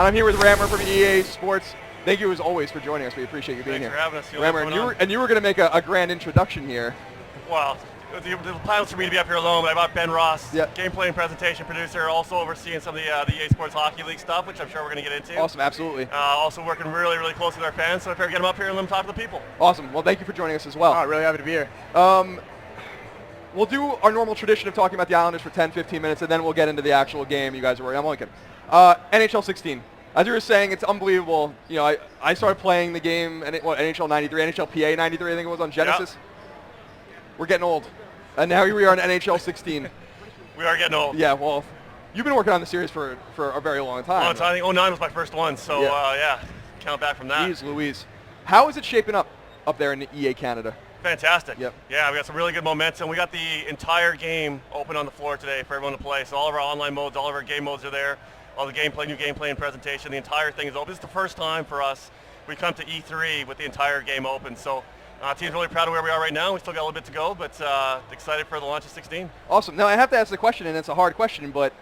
And I'm here with Rammer from EA Sports. Thank you as always for joining us. We appreciate you being Thanks here. for having us. Rammer, and you were going to make a grand introduction here. Well, the plan was for me to be up here alone, but I brought Ben Ross, Yep. gameplay and presentation producer, also overseeing some of the EA Sports Hockey League stuff, which I'm sure we're going to get into. Awesome, absolutely. Also working really, really close with our fans, so I figured get them up here and let them talk to the people. Awesome. Well, thank you for joining us as well. Oh, really happy to be here. We'll do our normal tradition of talking about the Islanders for 10, 15 minutes, and then we'll get into the actual game you guys are working. I'm only kidding. NHL 16. As you were saying, it's unbelievable. You know, I started playing the game, NHL 93, NHL PA 93, I think it was on Genesis. Yep. We're getting old. And now here we are in NHL 16. We are getting old. Yeah, well, you've been working on the series for a very long time. Well, I think 09 was my first one, so yeah, count back from that. Jeez Louise. How is it shaping up there in the EA Canada? Fantastic. Yep. Yeah, we got some really good momentum. We got the entire game open on the floor today for everyone to play. So all of our online modes, all of our game modes are there. All the gameplay, new gameplay and presentation, the entire thing is open. This is the first time for us we come to E3 with the entire game open. So team's really proud of where we are right now. We still got a little bit to go, but excited for the launch of 16. Awesome. Now I have to ask the question, and it's a hard question, but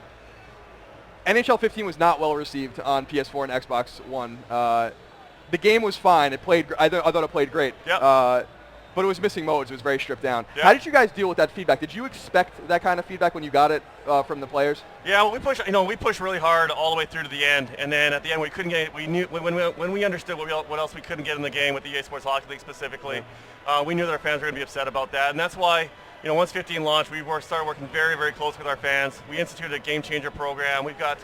NHL 15 was not well received on PS4 and Xbox One. The game was fine. It played. I thought it played great. Yep. But it was missing modes. It was very stripped down. Yep. How did you guys deal with that feedback? Did you expect that kind of feedback when you got it from the players? Yeah, well, we pushed really hard all the way through to the end, and then at the end we couldn't get. We knew when we understood what else we couldn't get in the game with the EA Sports Hockey League specifically. We knew that our fans were going to be upset about that, and that's why once 15 launched, we started working very, very close with our fans. We instituted a game changer program. We've got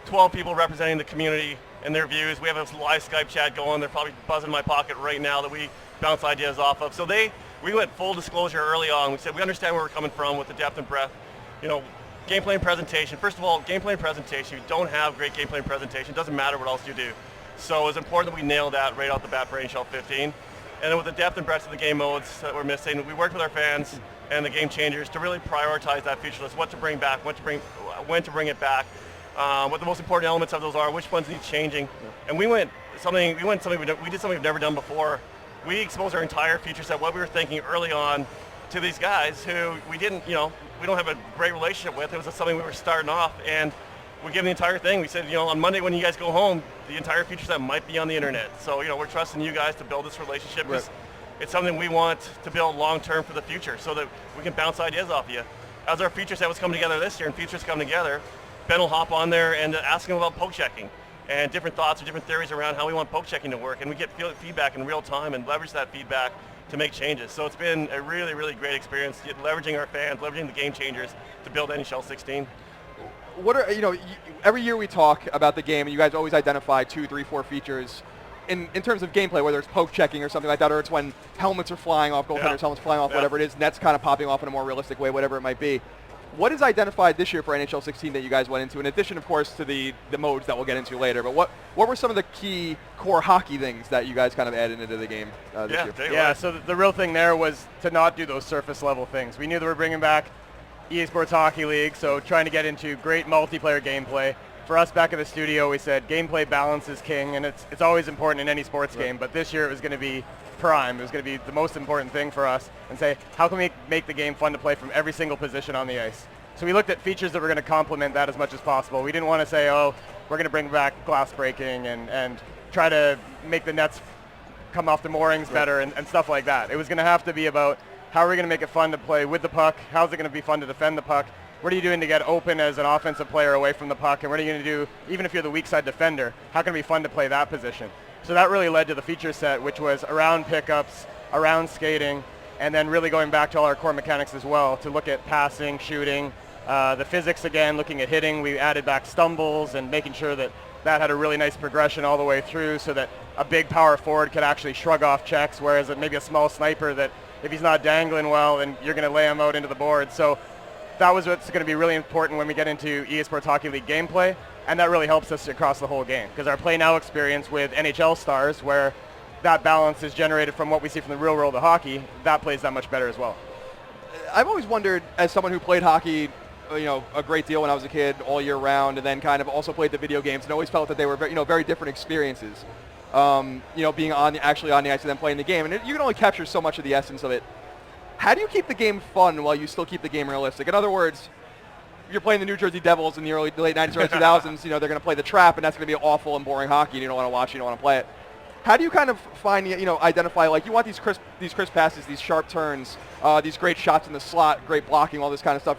12 people representing the community and their views. We have a live Skype chat going. They're probably buzzing in my pocket right now that we bounce ideas off of. So we went full disclosure early on. We said we understand where we're coming from with the depth and breadth. Gameplay and presentation. First of all, gameplay and presentation. If you don't have great gameplay and presentation, it doesn't matter what else you do. So it's important that we nail that right off the bat for NHL 15. And then with the depth and breadth of the game modes that we're missing, we worked with our fans and the game changers to really prioritize that feature list, what to bring back, when to bring it back, what the most important elements of those are, which ones need changing. And we did something we've never done before. We exposed our entire feature set, what we were thinking early on, to these guys who we don't have a great relationship with. It was something we were starting off, and we gave them the entire thing. We said, on Monday when you guys go home, the entire feature set might be on the internet. So, we're trusting you guys to build this relationship. Right. It's something we want to build long-term for the future so that we can bounce ideas off you. As our feature set was coming together this year and features come together, Ben will hop on there and ask him about poke checking and different thoughts or different theories around how we want poke checking to work, and we get feedback in real time and leverage that feedback to make changes. So it's been a really, really great experience, leveraging our fans, leveraging the game changers to build NHL 16. What are every year we talk about the game, and you guys always identify 2, 3, 4 features in terms of gameplay, whether it's poke checking or something like that, or it's when helmets are flying off, goaltenders' helmets flying off, whatever it is, nets kind of popping off in a more realistic way, whatever it might be. What is identified this year for NHL 16 that you guys went into, in addition, of course, to the modes that we'll get into later? But what were some of the key core hockey things that you guys kind of added into the game this year? Yeah, so the real thing there was to not do those surface level things. We knew that we were bringing back EA Sports Hockey League, so trying to get into great multiplayer gameplay. For us back in the studio, we said gameplay balance is king, and it's always important in any sports game, but this year it was going to be prime. It was going to be the most important thing for us, and say, how can we make the game fun to play from every single position on the ice? So we looked at features that were going to complement that as much as possible. We didn't want to say, oh, we're going to bring back glass breaking and try to make the nets come off the moorings better and stuff like that. It was going to have to be about how are we going to make it fun to play with the puck? How's it going to be fun to defend the puck? What are you doing to get open as an offensive player away from the puck? And what are you going to do, even if you're the weak side defender, how can it be fun to play that position? So that really led to the feature set, which was around pickups, around skating, and then really going back to all our core mechanics as well to look at passing, shooting, the physics again, looking at hitting. We added back stumbles and making sure that had a really nice progression all the way through so that a big power forward could actually shrug off checks, whereas maybe a small sniper that if he's not dangling well, then you're going to lay him out into the board. So that was what's going to be really important when we get into EA Sports Hockey League gameplay, and that really helps us across the whole game because our Play Now experience with NHL stars, where that balance is generated from what we see from the real world of hockey, that plays that much better as well. I've always wondered, as someone who played hockey, a great deal when I was a kid, all year round, and then kind of also played the video games, and always felt that they were very different experiences. Being actually on the ice and then playing the game, and you can only capture so much of the essence of it. How do you keep the game fun while you still keep the game realistic? In other words, you're playing the New Jersey Devils in the late 90s, early 2000s, they're going to play the trap, and that's going to be awful and boring hockey, and you don't want to watch it, you don't want to play it. How do you kind of find, identify, like, you want these crisp passes, these sharp turns, these great shots in the slot, great blocking, all this kind of stuff,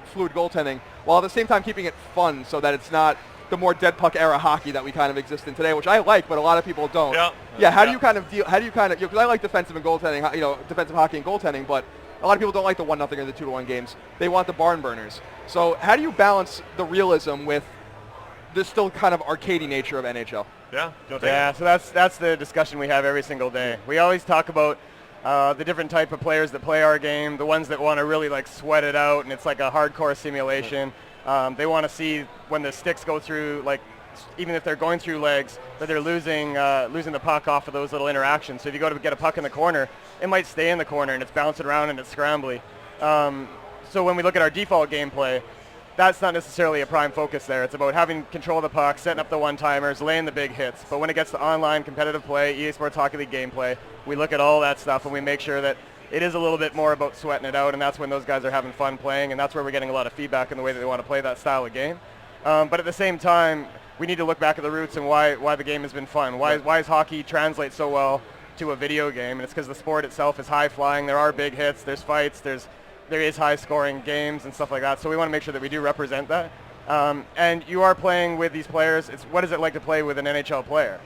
fluid goaltending, while at the same time keeping it fun so that it's not the more dead puck era hockey that we kind of exist in today, which I like, but a lot of people don't. Yeah. How do you kind of deal? How do you kind of? Because I like defensive and goaltending, defensive hockey and goaltending, but a lot of people don't like the 1-0 or the 2-1 games. They want the barn burners. So how do you balance the realism with the still kind of arcadey nature of NHL? Yeah. So that's the discussion we have every single day. We always talk about the different type of players that play our game, the ones that want to really like sweat it out, and it's like a hardcore simulation. They want to see when the sticks go through, like even if they're going through legs, that they're losing the puck off of those little interactions. So if you go to get a puck in the corner, it might stay in the corner and it's bouncing around and it's scrambly. So when we look at our default gameplay, that's not necessarily a prime focus there. It's about having control of the puck, setting up the one-timers, laying the big hits. But when it gets to online competitive play, EA Sports Hockey League gameplay, we look at all that stuff and we make sure that it is a little bit more about sweating it out, and that's when those guys are having fun playing, and that's where we're getting a lot of feedback in the way that they want to play that style of game. But at the same time, we need to look back at the roots and why the game has been fun. Why is hockey translate so well to a video game? And it's because the sport itself is high-flying. There are big hits. There's fights. There is high-scoring games and stuff like that. So we want to make sure that we do represent that. And you are playing with these players. What is it like to play with an NHL player?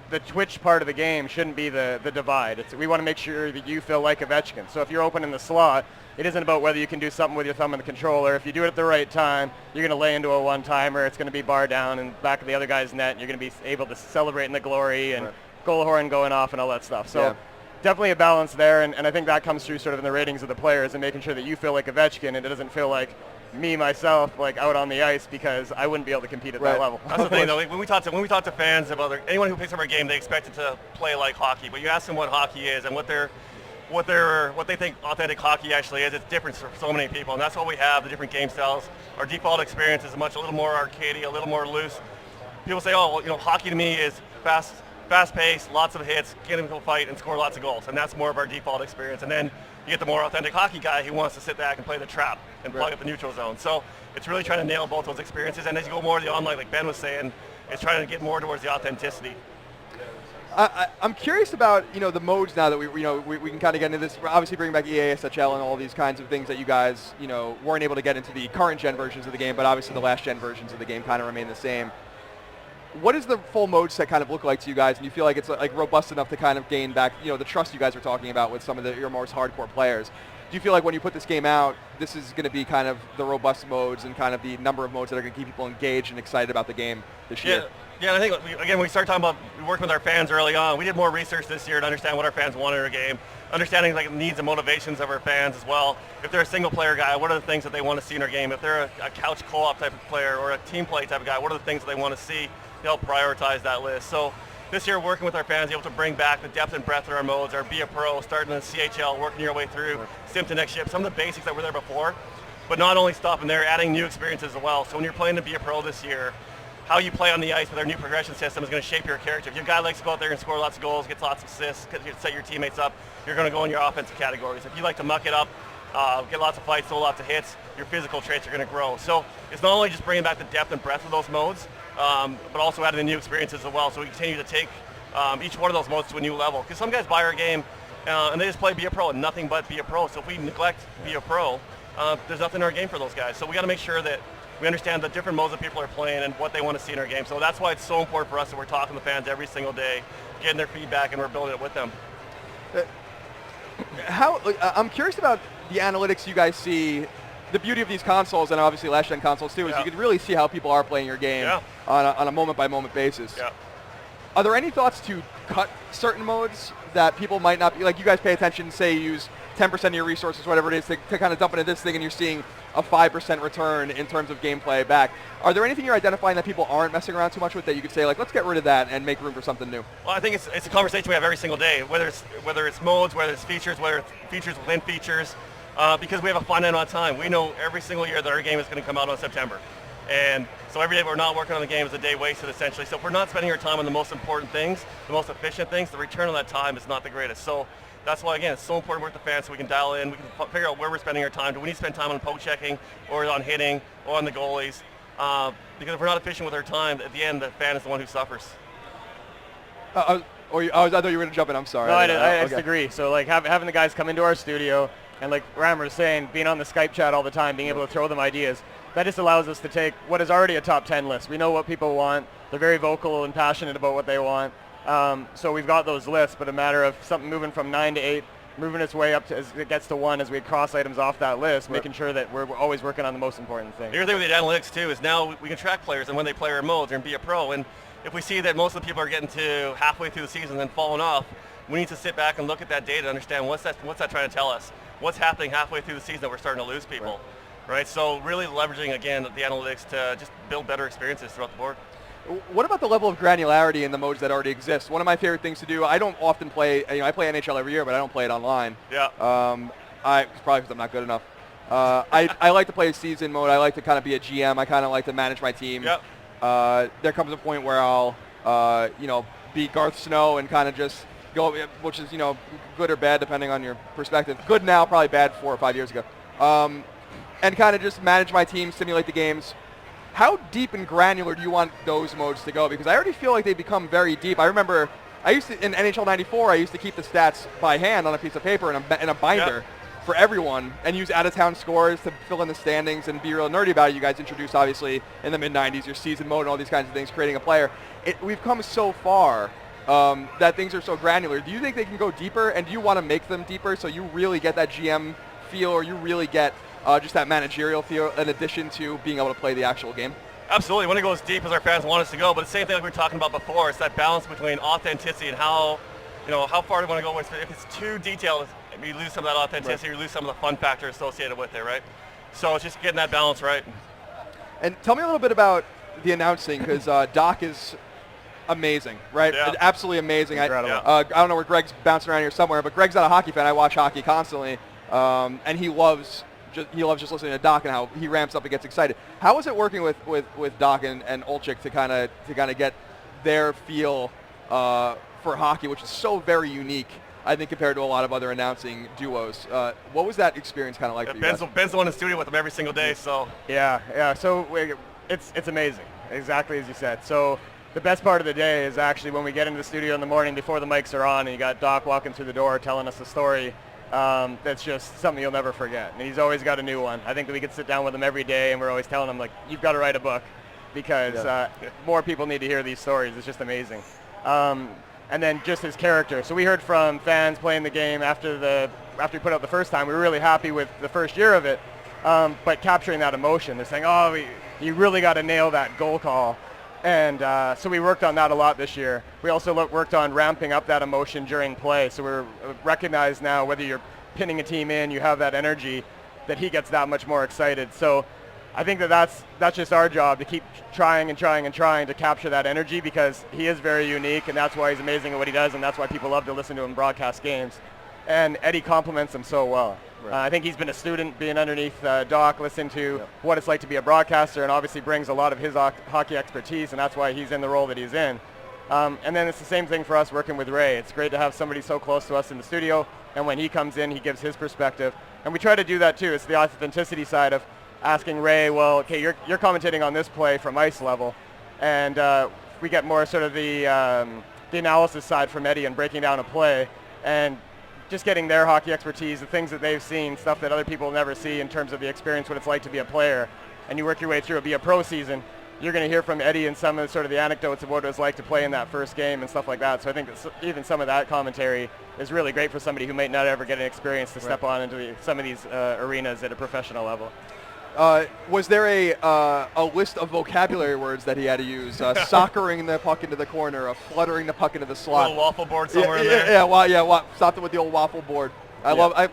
The twitch part of the game shouldn't be the divide. We want to make sure that you feel like Ovechkin. So if you're open in the slot, it isn't about whether you can do something with your thumb on the controller. If you do it at the right time, you're going to lay into a one-timer. It's going to be bar down and back of the other guy's net. And you're going to be able to celebrate in the glory and goal horn going off and all that stuff. So definitely a balance there, and I think that comes through sort of in the ratings of the players and making sure that you feel like Ovechkin and it doesn't feel like me, myself, like out on the ice, because I wouldn't be able to compete at that level. That's the thing, though. When we talk to fans about anyone who picks up our game, they expect it to play like hockey. But you ask them what hockey is and what they think authentic hockey actually is. It's different for so many people, and that's what we have. The different game styles. Our default experience is a little more arcadey, a little more loose. People say, "Oh, well, hockey to me is fast-paced, lots of hits, get into a fight, and score lots of goals," and that's more of our default experience. And then you get the more authentic hockey guy who wants to sit back and play the trap and plug up the neutral zone. So it's really trying to nail both those experiences. And as you go more to the online, like Ben was saying, it's trying to get more towards the authenticity. I'm curious about the modes now that we can kind of get into this. We're obviously bringing back EA SHL and all these kinds of things that you guys weren't able to get into the current gen versions of the game, but obviously the last gen versions of the game kind of remain the same. What does the full mode set kind of look like to you guys, and you feel like it's like robust enough to kind of gain back the trust you guys are talking about with some of your most hardcore players? Do you feel like when you put this game out, this is going to be kind of the robust modes and kind of the number of modes that are going to keep people engaged and excited about the game this year? Yeah, I think, again, when we started talking about working with our fans early on, we did more research this year to understand what our fans wanted in our game, understanding like the needs and motivations of our fans as well. If they're a single-player guy, what are the things that they want to see in our game? If they're a couch co-op type of player or a team play type of guy, what are the things that they want to see to help prioritize that list? So this year, working with our fans, able to bring back the depth and breadth of our modes, our Be a Pro, starting in the CHL, working your way through Sim to Next Ship, some of the basics that were there before, but not only stopping there, adding new experiences as well. So when you're playing to Be a Pro this year, how you play on the ice with our new progression system is going to shape your character. If your guy likes to go out there and score lots of goals, gets lots of assists, set your teammates up, you're going to go in your offensive categories. If you like to muck it up, get lots of fights, throw lots of hits, your physical traits are going to grow. So it's not only just bringing back the depth and breadth of those modes, but also adding the new experiences as well. So we continue to take each one of those modes to a new level. Because some guys buy our game and they just play Be a Pro and nothing but Be a Pro. So if we neglect Be a Pro, there's nothing in our game for those guys. So we got to make sure that we understand the different modes that people are playing and what they want to see in our game. So that's why it's so important for us that we're talking to fans every single day, getting their feedback, and we're building it with them. I'm curious about the analytics you guys see. The beauty of these consoles, and obviously last-gen consoles too, is you can really see how people are playing your game on a moment-by-moment basis. Yeah. Are there any thoughts to cut certain modes that people might not be, like you guys pay attention, say you use 10% of your resources, whatever it is, to kind of dump into this thing and you're seeing a 5% return in terms of gameplay back. Are there anything you're identifying that people aren't messing around too much with that you could say, like, let's get rid of that and make room for something new? Well, I think it's a conversation we have every single day, whether it's modes, whether it's features, whether it's features within features, because we have a finite amount of time. We know every single year that our game is going to come out in September. And so every day we're not working on the game is a day wasted, essentially. So if we're not spending our time on the most important things, the most efficient things, the return on that time is not the greatest. So That's why, again, it's so important to work with the fans so we can dial in, we can figure out where we're spending our time. Do we need to spend time on poke checking or on hitting or on the goalies? Because if we're not efficient with our time, at the end, the fan is the one who suffers. I thought you were going to jump in. I'm sorry. No, I just agree. So like having the guys come into our studio and like Rammer was saying, being on the Skype chat all the time, being able to throw them ideas, that just allows us to take what is already a top 10 list. We know what people want. They're very vocal and passionate about what they want. So we've got those lists, but a matter of something moving from 9 to 8, moving its way up to as it gets to 1 as we cross items off that list, making sure that we're always working on the most important thing. The other thing with the analytics too is now we can track players and when they play our modes and be a pro. And if we see that most of the people are getting to halfway through the season and then falling off, we need to sit back and look at that data and understand what's that trying to tell us? What's happening halfway through the season that we're starting to lose people, right? So really leveraging, again, the analytics to just build better experiences throughout the board. What about the level of granularity in the modes that already exist? One of my favorite things to do, I don't often play, I play NHL every year, but I don't play it online. Yeah. Probably because I'm not good enough. I like to play a season mode. I like to kind of be a GM. I kind of like to manage my team. Yep. There comes a point where I'll, beat Garth Snow and kind of just go, which is, good or bad depending on your perspective. Good now, probably bad 4 or 5 years ago. And kind of just manage my team, simulate the games. How deep and granular do you want those modes to go? Because I already feel like they become very deep. I remember in NHL 94, I used to keep the stats by hand on a piece of paper in a binder for everyone and use out-of-town scores to fill in the standings and be real nerdy about it. You guys introduced, obviously, in the mid-90s, your season mode and all these kinds of things, creating a player. We've come so far that things are so granular. Do you think they can go deeper, and do you want to make them deeper so you really get that GM feel or you really get just that managerial feel in addition to being able to play the actual game? Absolutely. Want to go as deep as our fans want us to go, but the same thing like we were talking about before, it's that balance between authenticity and how far do we want to go. If it's too detailed, you lose some of that authenticity, you lose some of the fun factor associated with it, right? So it's just getting that balance right. And tell me a little bit about the announcing, because Doc is amazing, right? Yeah. Absolutely amazing. I Yeah. don't know where Greg's bouncing around here somewhere, but Greg's not a hockey fan. I watch hockey constantly, and he loves just listening to Doc and how he ramps up and gets excited. How was it working with Doc and Olchik to kind of get their feel for hockey, which is so very unique, I think, compared to a lot of other announcing duos? What was that experience kind of like for you guys? Ben's the one in the studio with them every single day, so. Yeah. So it's amazing, exactly as you said. So the best part of the day is actually when we get into the studio in the morning before the mics are on and you got Doc walking through the door telling us a story. That's just something you'll never forget. And he's always got a new one. I think that we could sit down with him every day and we're always telling him, like, you've got to write a book because more people need to hear these stories. It's just amazing. And then just his character. So we heard from fans playing the game after we put out the first time. We were really happy with the first year of it, but capturing that emotion. They're saying, you really got to nail that goal call. And so we worked on that a lot this year. We also worked on ramping up that emotion during play. So we're recognized now, whether you're pinning a team in, you have that energy, that he gets that much more excited. So I think that's just our job, to keep trying to capture that energy, because he is very unique, and that's why he's amazing at what he does, and that's why people love to listen to him broadcast games. And Eddie compliments him so well. Right. I think he's been a student being underneath Doc, listening to what it's like to be a broadcaster, and obviously brings a lot of his hockey expertise, and that's why he's in the role that he's in. And then it's the same thing for us working with Ray. It's great to have somebody so close to us in the studio, and when he comes in, he gives his perspective. And we try to do that too. It's the authenticity side of asking Ray, well, okay, you're commentating on this play from ice level, and we get more sort of the analysis side from Eddie and breaking down a play, and just getting their hockey expertise, the things that they've seen, stuff that other people never see in terms of the experience, what it's like to be a player. And you work your way through be a pro season, you're going to hear from Eddie and some of sort of the anecdotes of what it was like to play in that first game and stuff like that. So I think that even some of that commentary is really great for somebody who might not ever get an experience to step on into some of these arenas at a professional level. Was there a list of vocabulary words that he had to use? Soccering the puck into the corner, fluttering the puck into the slot. A little waffle board somewhere in there. Stopped it with the old waffle board. I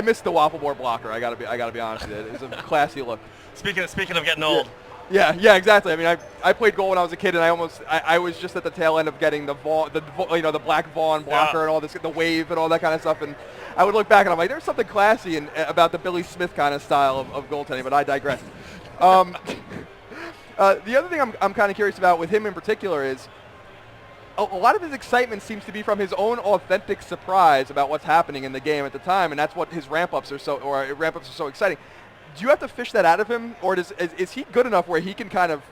missed the waffle board blocker. I gotta be honest with you. It's a classy look. Speaking of getting old. Yeah, exactly. I mean, I played goal when I was a kid, and I was just at the tail end of getting the black Vaughn blocker and all this, the wave and all that kind of stuff. And I would look back and I'm like, there's something classy about the Billy Smith kind of style of goaltending, but I digress. The other thing I'm kind of curious about with him in particular is a lot of his excitement seems to be from his own authentic surprise about what's happening in the game at the time, and that's what his ramp-ups are so exciting. Do you have to fish that out of him, or is he good enough where he can kind of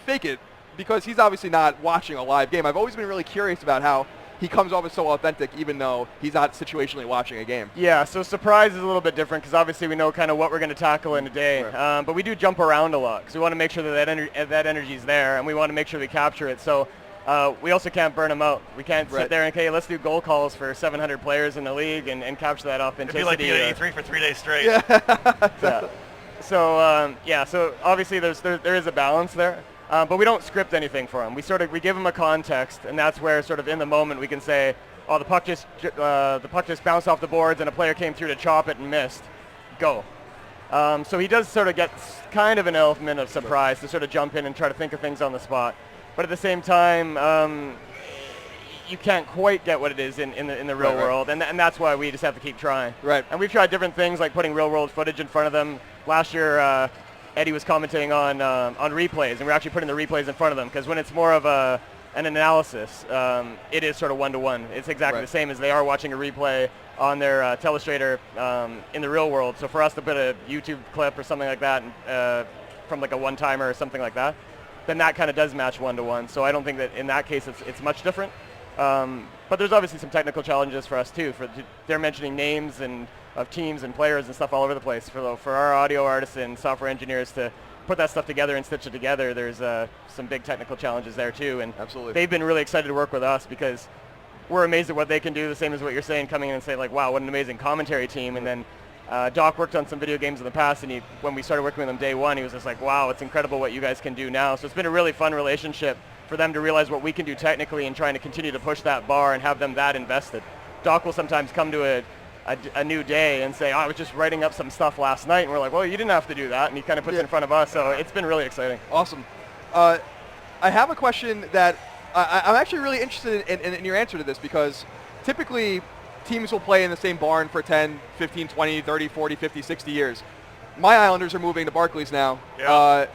fake it? Because he's obviously not watching a live game. I've always been really curious about how he comes off as so authentic even though he's not situationally watching a game. Yeah, so surprise is a little bit different because obviously we know kind of what we're going to tackle in a day. Right. But we do jump around a lot because we want to make sure that energy is there, and we want to make sure we capture it. So we also can't burn them out. We can't sit there and, okay, let's do goal calls for 700 players in the league and capture that authenticity. It'd be like being at E3 for 3 days straight. Yeah. So obviously there is a balance there. But we don't script anything for them. We give them a context, and that's where sort of in the moment we can say, oh, the puck just bounced off the boards and a player came through to chop it and missed. Go. So he does sort of get kind of an element of surprise to sort of jump in and try to think of things on the spot. But at the same time, you can't quite get what it is in the real world, and that's why we just have to keep trying. Right. And we've tried different things like putting real world footage in front of them. Last year, Eddie was commenting on replays, and we're actually putting the replays in front of them because when it's more of an analysis, it is sort of one-to-one. It's exactly the same as they are watching a replay on their telestrator in the real world. So for us to put a YouTube clip or something like that from like a one-timer or something like that, then that kind of does match one-to-one. So I don't think that in that case it's much different. But there's obviously some technical challenges for us too. They're mentioning names of teams and players and stuff all over the place. For our audio artists and software engineers to put that stuff together and stitch it together, there's some big technical challenges there too. And absolutely, they've been really excited to work with us because we're amazed at what they can do, the same as what you're saying, coming in and saying like, wow, what an amazing commentary team. And then Doc worked on some video games in the past, and when we started working with him day one, he was just like, wow, it's incredible what you guys can do now. So it's been a really fun relationship for them to realize what we can do technically and trying to continue to push that bar and have them that invested. Doc will sometimes come to a new day and say, oh, I was just writing up some stuff last night, and we're like, well, you didn't have to do that, and he kind of puts it in front of us, so it's been really exciting. Awesome. I have a question that I'm actually really interested in your answer to this, because typically teams will play in the same barn for 10, 15, 20, 30, 40, 50, 60 years. My Islanders are moving to Barclays now. Yeah.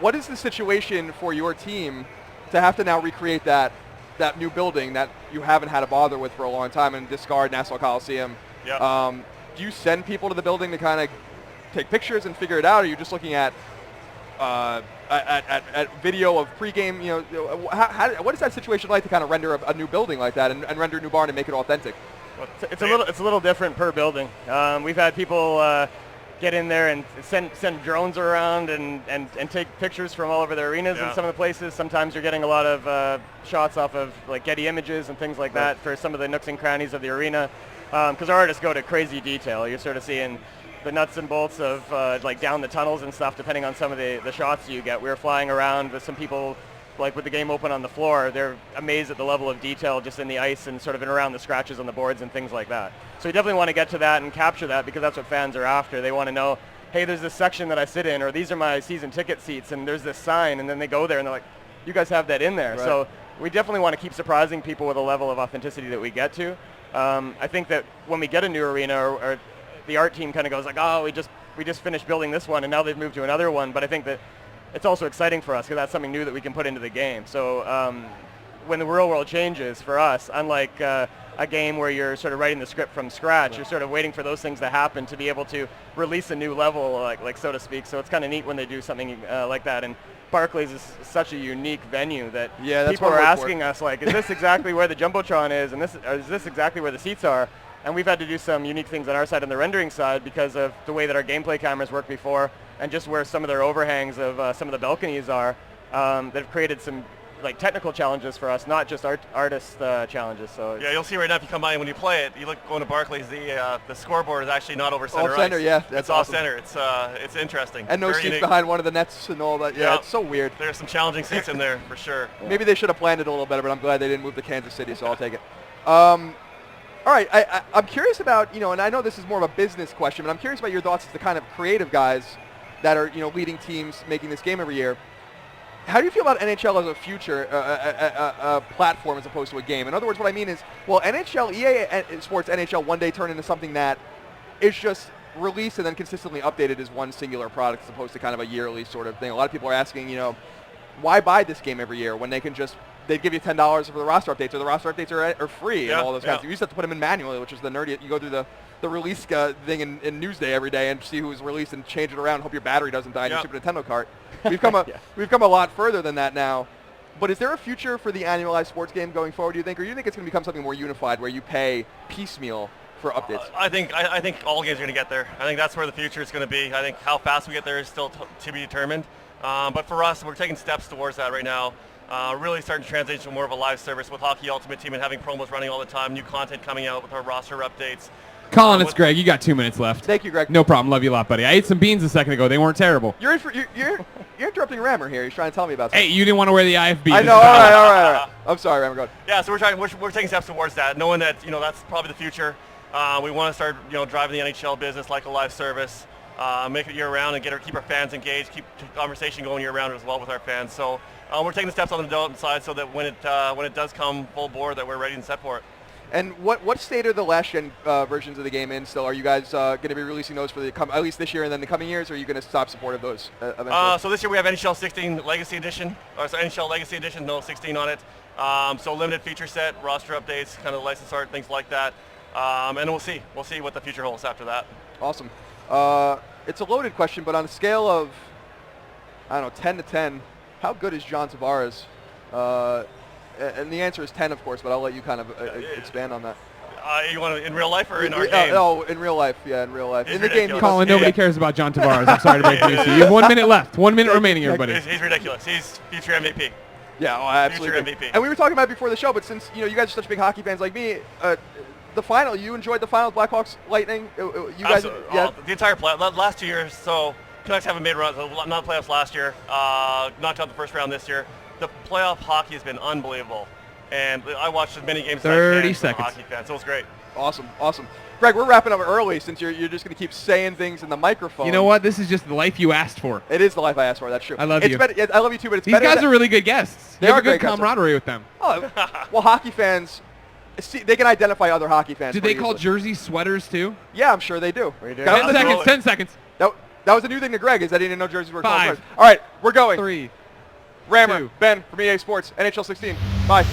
What is the situation for your team to have to now recreate that new building that you haven't had to bother with for a long time and discard Nassau Coliseum? Yeah. Do you send people to the building to kind of take pictures and figure it out, or are you just looking at video of pregame? What is that situation like to kind of render a new building like that and render a new barn and make it authentic? It's a little different per building. We've had people get in there and send drones around and take pictures from all over the arenas in some of the places. Sometimes you're getting a lot of shots off of like Getty Images and things like that for some of the nooks and crannies of the arena, because our artists go to crazy detail. You're sort of seeing the nuts and bolts of like down the tunnels and stuff depending on some of the shots you get. We were flying around with some people, like with the game open on the floor, they're amazed at the level of detail just in the ice and sort of in around the scratches on the boards and things like that. So we definitely want to get to that and capture that, because that's what fans are after. They want to know, hey, there's this section that I sit in, or these are my season ticket seats, and there's this sign, and then they go there and they're like, you guys have that in there. Right. So we definitely want to keep surprising people with a level of authenticity that we get to. I think that when we get a new arena, or the art team kind of goes like, oh, we just finished building this one and now they've moved to another one, but I think that it's also exciting for us because that's something new that we can put into the game. So when the real world changes for us, unlike a game where you're sort of writing the script from scratch, you're sort of waiting for those things to happen to be able to release a new level, like so to speak. So it's kind of neat when they do something like that. And Barclays is such a unique venue that people are asking us, like, is this exactly where the Jumbotron is, and is this exactly where the seats are? And we've had to do some unique things on our side, on the rendering side, because of the way that our gameplay cameras work before, and just where some of their overhangs of some of the balconies are, that have created some like technical challenges for us, not just artist challenges. So yeah, you'll see right now if you come by and when you play it, you look going to Barclays, the scoreboard is actually not over center off center, ice. yeah, it's awesome. Off center. It's interesting. And no Very seats unique. behind one of the nets and all that. Yeah, it's so weird. There's some challenging seats in there for sure. Maybe they should have planned it a little better, but I'm glad they didn't move to Kansas City, so I'll take it. All right, I'm curious about, and I know this is more of a business question, but I'm curious about your thoughts as the kind of creative guys that are, leading teams making this game every year. How do you feel about NHL as a future a platform as opposed to a game? In other words, what I mean is, well, EA Sports NHL one day turn into something that is just released and then consistently updated as one singular product as opposed to kind of a yearly sort of thing. A lot of people are asking, why buy this game every year when they can just they'd give you $10 for the roster updates, or the roster updates are free and all those kinds of things. You used to have to put them in manually, which is the nerdy. You go through the release thing in Newsday every day and see who's released and change it around and hope your battery doesn't die in your Super Nintendo cart. We've come a lot further than that now. But is there a future for the annualized sports game going forward, do you think? Or do you think it's going to become something more unified where you pay piecemeal for updates? I think all games are going to get there. I think that's where the future is going to be. I think how fast we get there is still to be determined. But for us, we're taking steps towards that right now. Really starting to transition to more of a live service with Hockey Ultimate Team and having promos running all the time, new content coming out with our roster updates. Colin, it's Greg. You got 2 minutes left. Thank you, Greg. No problem. Love you a lot, buddy. I ate some beans a second ago. They weren't terrible. You're interrupting Rammer here. He's trying to tell me about something. Hey, you didn't want to wear the IFB. I know. All right. I'm sorry, Rammer. Go ahead. Yeah, so we're taking steps towards that, knowing that that's probably the future. We want to start driving the NHL business like a live service, make it year round, and keep our fans engaged, keep conversation going year round as well with our fans. So we're taking the steps on the development side so that when it does come full bore, that we're ready and set for it. And what state are the last gen versions of the game in still? Are you guys going to be releasing those for at least this year and then the coming years, or are you going to stop support of those eventually? So this year we have NHL 16 Legacy Edition, NHL Legacy Edition, no 16 on it. So limited feature set, roster updates, kind of license art, things like that. And we'll see what the future holds after that. Awesome. It's a loaded question, but on a scale of, 10 to 10, how good is John Tavares? And the answer is 10, of course, but I'll let you kind of expand on that. You want to in real life or in our game? No, in real life. Yeah, in real life. He's in the game, Colin, nobody cares about John Tavares. I'm sorry to break news to you. You have 1 minute left. 1 minute remaining, everybody. He's ridiculous. He's future MVP. Yeah, absolutely. Future MVP. And we were talking about it before the show, but since you guys are such big hockey fans like me, the final, you enjoyed the final, Blackhawks Lightning. You guys, the entire last 2 years. So Canucks haven't made runs, not playoffs last year. Knocked out the first round this year. The playoff hockey has been unbelievable, and I watched as many games as I can as a hockey fan, so it was great. Awesome. Greg, we're wrapping up early since you're just going to keep saying things in the microphone. You know what? This is just the life you asked for. It is the life I asked for. That's true. I love you. I love you too, but it's These better. These guys are really good guests. They have are a good great guests. camaraderie with them. Oh, well, hockey fans, they can identify other hockey fans. Do they call jerseys sweaters too? Yeah, I'm sure they do. 10 seconds. 10 seconds. That was a new thing to Greg, is that he didn't know jerseys were called 5. sweaters. All right, we're going. 3. Rammer, 2. Ben from EA Sports, NHL 16. Bye.